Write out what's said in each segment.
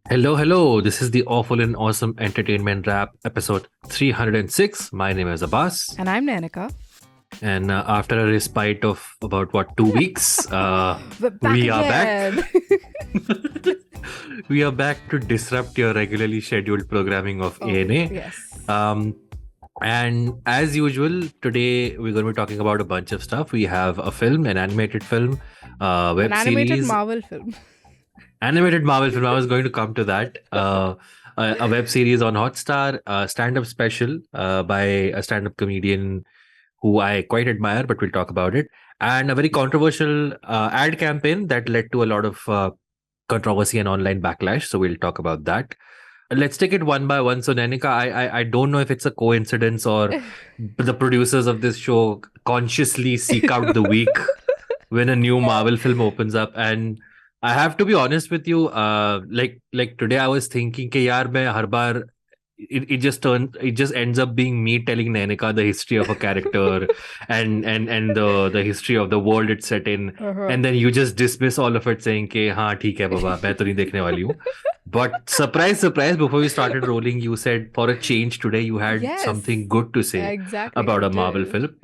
Hello, hello. This is the Awful and Awesome Entertainment Rap episode 306. My name is Abbas. And I'm Nainika. And after a respite of about 2 weeks, We're back we are back. again. We are back to disrupt your regularly scheduled programming of ANA. Yes. And as usual, today we're going to be talking about a bunch of stuff. We have a film, an animated film, web An animated series. Marvel film. Animated Marvel film. I was going to come to that. A web series on Hotstar, a stand-up special by a stand-up comedian who I quite admire, but we'll talk about it. And a very controversial ad campaign that led to a lot of controversy and online backlash. So we'll talk about that. Let's take it one by one. So Nainika, I don't know if it's a coincidence or the producers of this show consciously seek out the week when a new Marvel film opens up. And I have to be honest with you. Like today, I was thinking, कि यार मैं हर बार it just ends up being me telling Nainika the history of a character and the history of the world it's set in, and then you just dismiss all of it saying कि हाँ ठीक है बाबा मैं तो नहीं देखने वाली हूँ. But surprise, before we started rolling, you said for a change today you had Yes. something good to say Exactly. about I a Marvel did. film.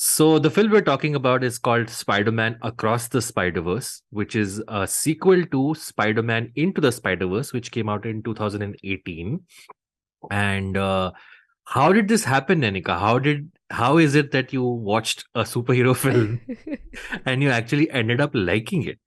So the film we're talking about is called Spider-Man Across the Spider-Verse, which is a sequel to Spider-Man Into the Spider-Verse, which came out in 2018. And how did this happen, Nanika? How is it that you watched a superhero film and you actually ended up liking it?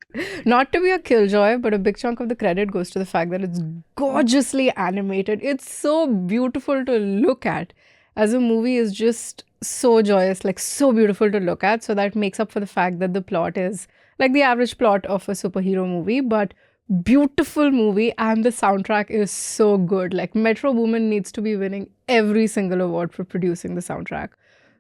Not to be a killjoy, but a big chunk of the credit goes to the fact that it's gorgeously animated. It's so beautiful to look at. As a movie is just so joyous, like so beautiful to look at. So that makes up for the fact that the plot is like the average plot of a superhero movie, but beautiful movie, and the soundtrack is so good. Like Metro Boomin needs to be winning every single award for producing the soundtrack.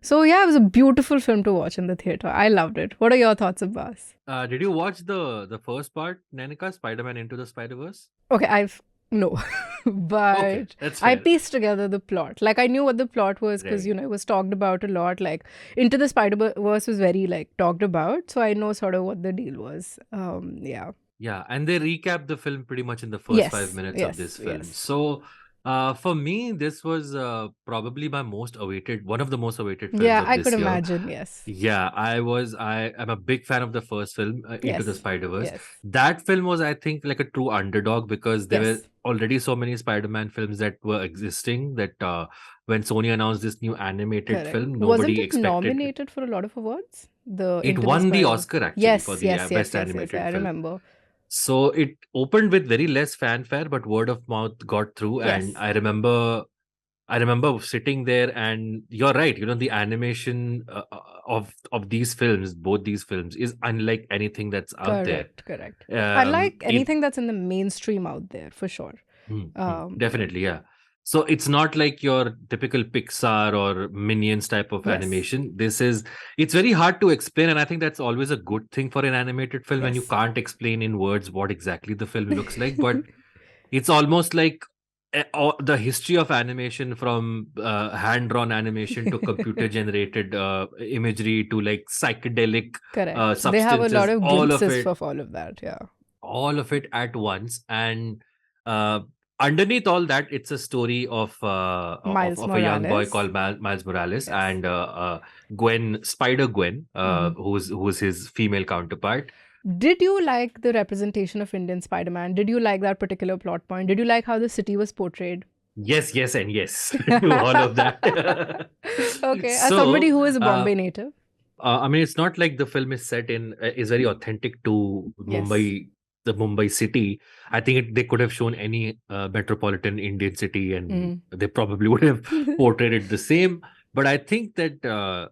So yeah, it was a beautiful film to watch in the theater. I loved it. What are your thoughts, Abbas? Did you watch the first part, Nanika, Spider-Man Into the Spider-Verse? Okay, no, but Okay, that's I fair. pieced together the plot. Like I knew what the plot was because Right. it was talked about a lot. Like Into the Spider-Verse was very like talked about, so I know sort of what the deal was. Yeah. Yeah, and they recap the film pretty much in the first 5 minutes of this film. Yes. So, for me, this was probably one of the most awaited films Yeah, of I this could year. imagine. Yes. Yeah, I am a big fan of the first film, Into the Yes. Spider-Verse. Yes. That film was, I think, like a true underdog because there were Yes. already so many Spider-Man films that were existing that when Sony announced this new animated Correct. film, Wasn't nobody it expected. nominated for a lot of awards? The It Into won the Spider-Verse. Oscar actually for the Yes. best Yes. animated I film. remember. So it opened with very less fanfare, but word of mouth got through. Yes. And I remember sitting there, and you're right. The animation of these films, both these films, is unlike anything that's out there. Correct. Unlike It anything that's in the mainstream out there, for sure. definitely, yeah. So it's not like your typical Pixar or Minions type of Yes. animation. It's very hard to explain, and I think that's always a good thing for an animated film when you Yes. can't explain in words what exactly the film looks like. But it's almost like the history of animation, from hand-drawn animation to computer-generated imagery to like psychedelic Correct. substances. They have a lot of all of glimpses it, of all of that. Yeah. all of it at once. And underneath all that, it's a story of Miles a young boy Morales. called Miles Morales. Yes. And Spider Gwen, who's his female counterpart. Did you like the representation of Indian Spider-Man? Did you like that particular plot point? Did you like how the city was portrayed? Yes, and yes to all of that. Okay, as somebody who is a Bombay native. I mean, it's not like the film is set in is very authentic to Yes. Mumbai, the Mumbai city. I think they could have shown any metropolitan Indian city, and they probably would have portrayed it the same. But I think that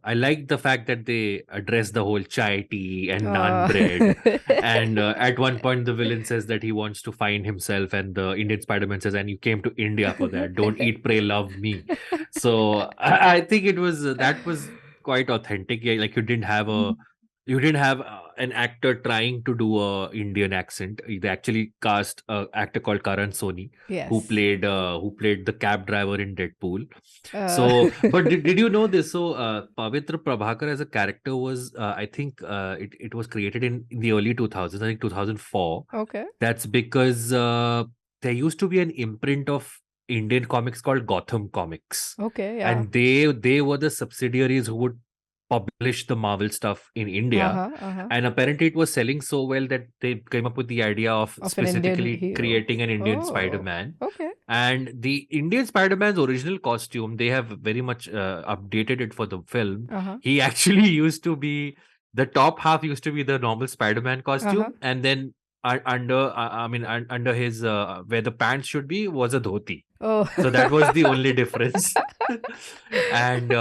I like the fact that they address the whole chai tea and naan bread. And at one point, the villain says that he wants to find himself, and the Indian Spider-Man says, "And you came to India for that. Don't eat, pray, love me." So I think that was quite authentic. Yeah, like you didn't have an actor trying to do a Indian accent. They actually cast an actor called Karan Soni, Yes. who played the cab driver in Deadpool. So, but did you know this? So, Pavitra Prabhakar as a character was, I think, it was created in the early 2000s, I think 2004. Okay. That's because there used to be an imprint of Indian comics called Gotham Comics. Okay, yeah. And they were the subsidiaries who would publish the Marvel stuff in India. And apparently it was selling so well that they came up with the idea of Of an specifically Indian hero. creating an Indian Oh, Spider-Man. okay. And the Indian Spider-Man's original costume, they have very much updated it for the film. He actually used to be, the top half used to be the normal Spider-Man costume, and then under his where the pants should be was a dhoti. Oh. So that was the only difference. And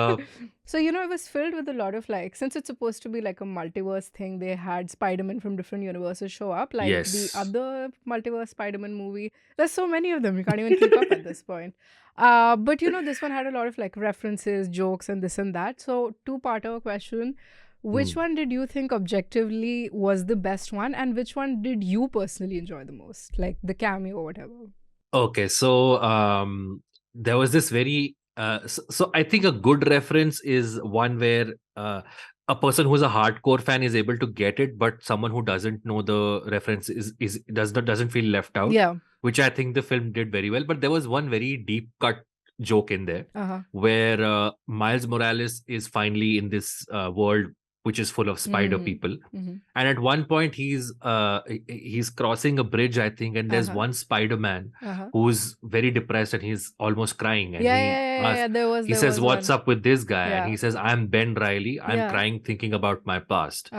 so, you know, it was filled with a lot of like, since it's supposed to be like a multiverse thing, they had Spider-Man from different universes show up. Like the yes, other multiverse Spider-Man movie, there's so many of them, you can't even keep up at this point. But you know, this one had a lot of like references, jokes, and this and that. So, two-parter question. Which one did you think objectively was the best one, and which one did you personally enjoy the most? Like the cameo or whatever. Okay, so there was this very so I think a good reference is one where a person who's a hardcore fan is able to get it, but someone who doesn't know the reference doesn't feel left out. Yeah. Which I think the film did very well. But there was one very deep cut joke in there where Miles Morales is finally in this world which is full of spider people. And at one point he's crossing a bridge, I think, and there's one Spider-Man who's very depressed and he's almost crying. And he says, "What's up with this guy?" And he says, "I'm Ben Reilly. I'm crying thinking about my past."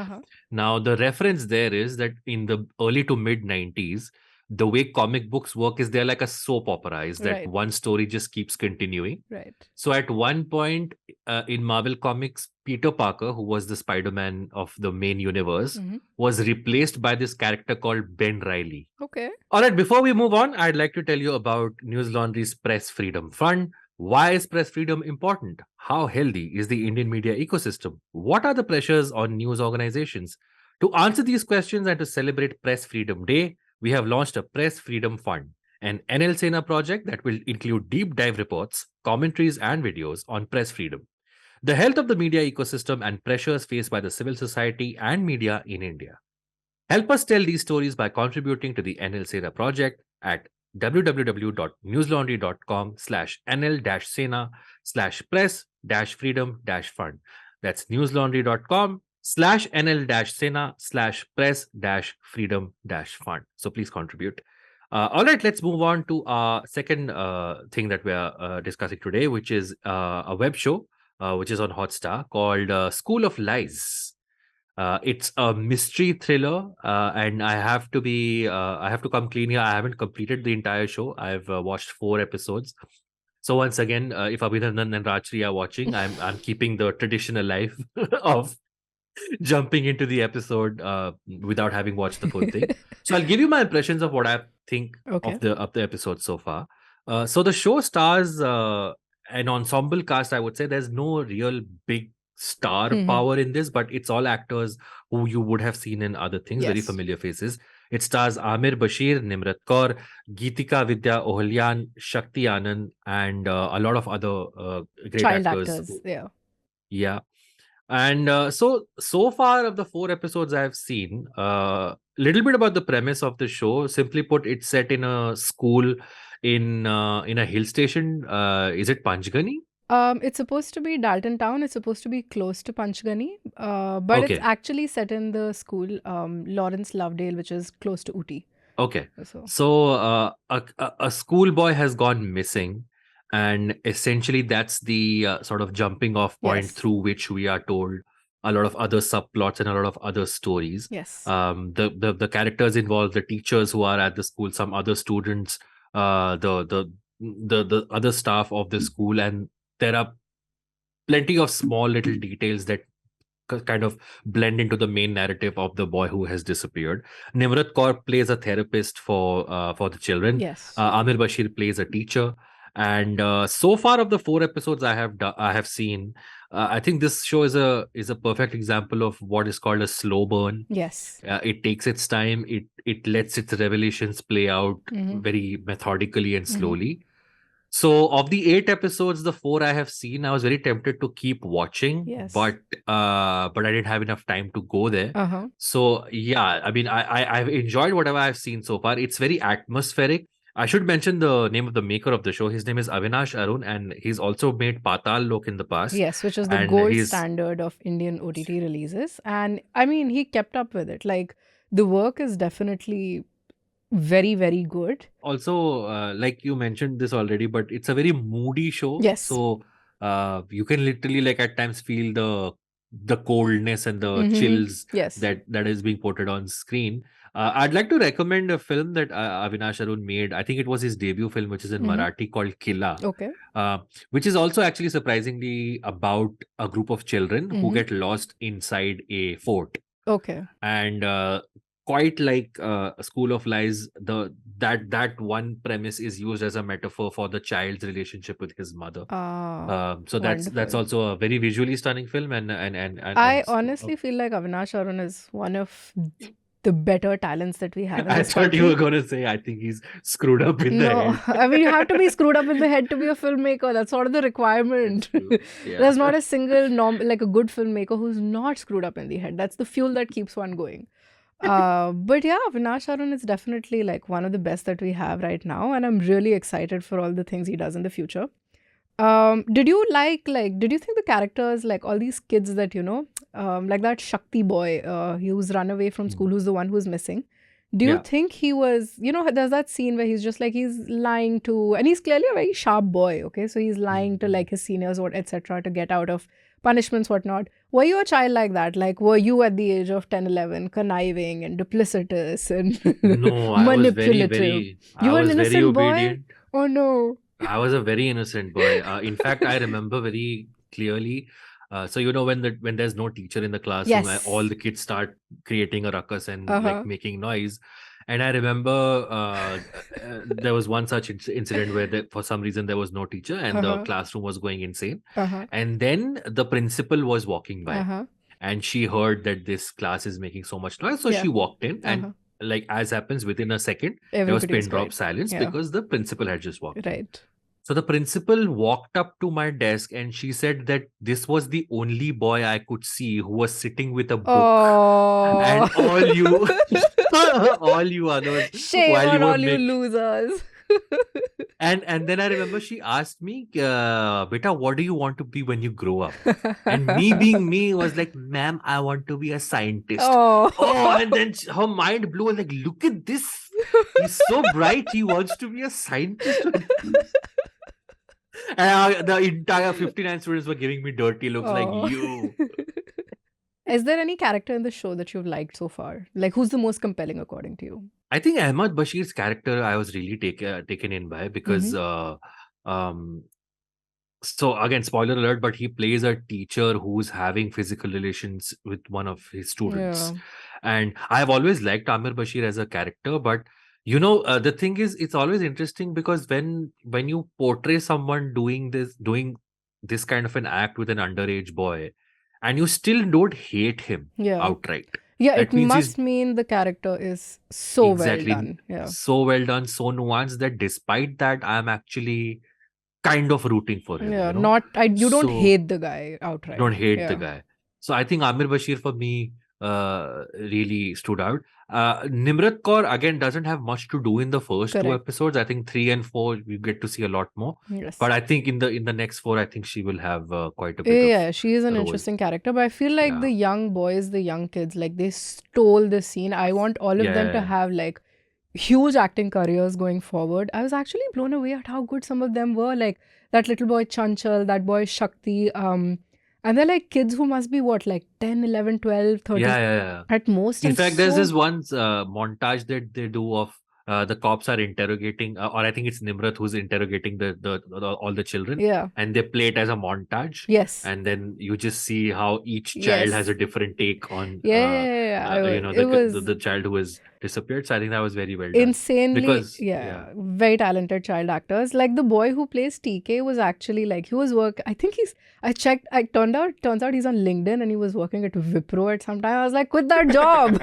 Now the reference there is that in the early to mid 90s, the way comic books work is they're like a soap opera, is that one story just keeps continuing. Right. So at one point in Marvel Comics, Peter Parker, who was the Spider-Man of the main universe, was replaced by this character called Ben Reilly. Okay. All right, before we move on, I'd like to tell you about News Laundry's Press Freedom Fund. Why is press freedom important? How healthy is the Indian media ecosystem? What are the pressures on news organizations? To answer these questions and to celebrate Press Freedom Day, we have launched a Press Freedom Fund, an NL Sena project that will include deep dive reports, commentaries, and videos on press freedom, the health of the media ecosystem, and pressures faced by the civil society and media in India. Help us tell these stories by contributing to the NL Sena project at www.newslaundry.com/nl-sena/press-freedom-fund. That's newslaundry.com/nl-sena/press-freedom-fund. So please contribute. All right, let's move on to our second thing that we are discussing today, which is a web show which is on Hotstar called School of Lies. It's a mystery thriller, and I have to come clean here. I haven't completed the entire show. I've watched 4 episodes. So once again, if Abhinandan and Rajri are watching, I'm keeping the tradition alive of jumping into the episode without having watched the full thing. So I'll give you my impressions of what I think of the episode so far. So the show stars an ensemble cast. I would say there's no real big star power in this, but it's all actors who you would have seen in other things, very familiar faces. It stars Amir Bashir, Nimrat Kaur, Geetika Vidya Ohalyan, Shakti Anand, and a lot of other great Child actors. Yeah. And so far of the 4 episodes I've seen, little bit about the premise of the show. Simply put, it's set in a school in a hill station. Is it Panchgani? It's supposed to be Dalton Town. It's supposed to be close to Panchgani, but it's actually set in the school Lawrence Lovedale, which is close to Ooty. Okay. So a schoolboy has gone missing, and essentially that's the sort of jumping off point through which we are told a lot of other subplots and a lot of other stories. Yes. The characters involved, the teachers who are at the school, some other students, the other staff of the school, and there are plenty of small little details that kind of blend into the main narrative of the boy who has disappeared. Nimrat Kaur plays a therapist for the children. Yes. Amir Bashir plays a teacher. And so far of the 4 episodes I have seen, I think this show is a perfect example of what is called a slow burn. Yes. It takes its time. It lets its revelations play out very methodically and slowly. So of the 8 episodes, the 4 I have seen, I was very tempted to keep watching, but I didn't have enough time to go there. So yeah, I mean, I've enjoyed whatever I've seen so far. It's very atmospheric. I should mention the name of the maker of the show. His name is Avinash Arun, and he's also made Patal Lok in the past. Yes, which is the And gold he's standard of Indian OTT releases. And I mean, he kept up with it. Like, the work is definitely very, very good. also, like you mentioned this already, but it's a very moody show. Yes. So you can literally like at times feel the coldness and the Mhm. chills Yes. that is being portrayed on screen. I'd like to recommend a film that Avinash Arun made. I think it was his debut film, which is in Mhm. Marathi called Killa, Okay. which is also actually surprisingly about a group of children who Mhm. get lost inside a fort. Okay. And quite like a School of Lies, that one premise is used as a metaphor for the child's relationship with his mother. So that's Wonderful. also a very visually stunning film, and I honestly feel like Avinash Arun is one of the better talents that we have in I this thought you country. were gonna say I think he's screwed up in the No, head. I mean, you have to be screwed up in the head to be a filmmaker. That's sort of the requirement. Yeah. There's not a single like a good filmmaker who's not screwed up in the head. That's the fuel that keeps one going. But yeah, Avinash Arun is definitely like one of the best that we have right now, and I'm really excited for all the things he does in the future. Did you did you think the characters, like all these kids that like that Shakti boy, who's run away from school, who's the one who's missing? Do you Yeah. think he was, there's that scene where he's just like he's lying to, and he's clearly a very sharp boy, okay? So he's lying to like his seniors or etc. to get out of punishments, whatnot. Were you a child like that? Like, were you at the age of 10, 11 conniving and duplicitous and No, I was very, manipulative? very, You I were an was very innocent boy? obedient. Oh no. I was a very innocent boy. In fact, I remember very clearly. So when there's no teacher in the classroom, Yes. all the kids start creating a ruckus and Uh-huh. like making noise. And I remember there was one such incident where for some reason there was no teacher and the classroom was going insane. And then the principal was walking by, and she heard that this class is making so much noise, so Yeah. she walked in and. Like as happens within a second, there was Everybody was pin drop quiet. silence Yeah. because the principal had just walked in. Right. So the principal walked up to my desk and she said that this was the only boy I could see who was sitting with a book. And all you others, Shame while on you were all you losers. and then I remember she asked me, Beta, what do you want to be when you grow up? And me being me was like, ma'am, I want to be a scientist. Oh, and then her mind blew. Like, look at this. He's so bright. He wants to be a scientist. And the entire 59 students were giving me dirty looks like, you. Is there any character in the show that you've liked so far? Like, who's the most compelling according to you? I think Ahmad Bashir's character I was really taken in by because so again, spoiler alert, but he plays a teacher who's having physical relations with one of his students. Yeah. And I've always liked Amir Bashir as a character, but the thing is, it's always interesting because when you portray someone doing this kind of an act with an underage boy, and you still don't hate him outright. Yeah, That it means must mean the character is so exactly well done. Yeah. so well done, so nuanced that despite that, I'm actually kind of rooting for him. Yeah, You you don't hate the guy outright. Don't hate the guy. So I think Amir Bashir for me really stood out. Nimrat Kaur again doesn't have much to do in the first two episodes. I think 3 and 4 we get to see a lot more. Yes. But I think in the next 4, I think she will have quite a bit. Yeah, she is an interesting character. But I feel like the young boys, the young kids, like they stole the scene. I want all of them to have like huge acting careers going forward. I was actually blown away at how good some of them were. Like that little boy Chanchal, that boy Shakti. And they're like kids who must be what, like 10, 11, 12, 13 at most. In fact, there's this one montage that they do of the cops are interrogating, or I think it's Nimrat who's interrogating the all the children. Yeah. And they play it as a montage. Yes. And then you just see how each child has a different take on the child who has disappeared. So I think that was very well done. Insanely, very talented child actors. Like the boy who plays TK was actually like, he was I think turns out he's on LinkedIn and he was working at Wipro at some time. I was like, quit that job.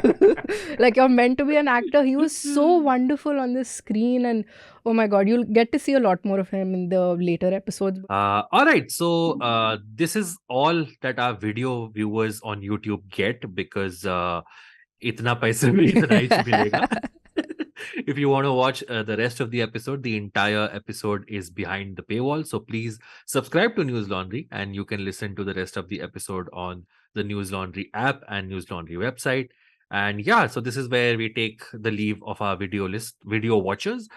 Like, you're meant to be an actor. He was so wonderful on the screen, and oh my God, you'll get to see a lot more of him in the later episodes. All right. So this is all that our video viewers on YouTube get because itna paisa bhi itna hi milega. If you want to watch the rest of the episode, the entire episode is behind the paywall. So please subscribe to News Laundry, and you can listen to the rest of the episode on the News Laundry app and News Laundry website. And yeah, so this is where we take the leave of our video watchers.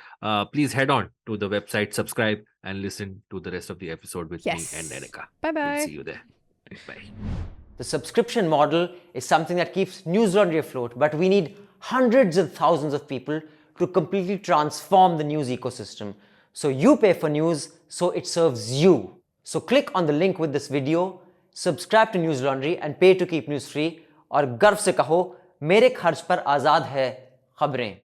Please head on to the website, subscribe, and listen to the rest of the episode with me and Nainika. Bye-bye. We'll see you there. Bye. The subscription model is something that keeps News Laundry afloat, but we need hundreds and thousands of people to completely transform the news ecosystem. So you pay for news, so it serves you. So click on the link with this video, subscribe to News Laundry and pay to keep news free, और गर्व से कहो मेरे खर्च पर आज़ाद है खबरें.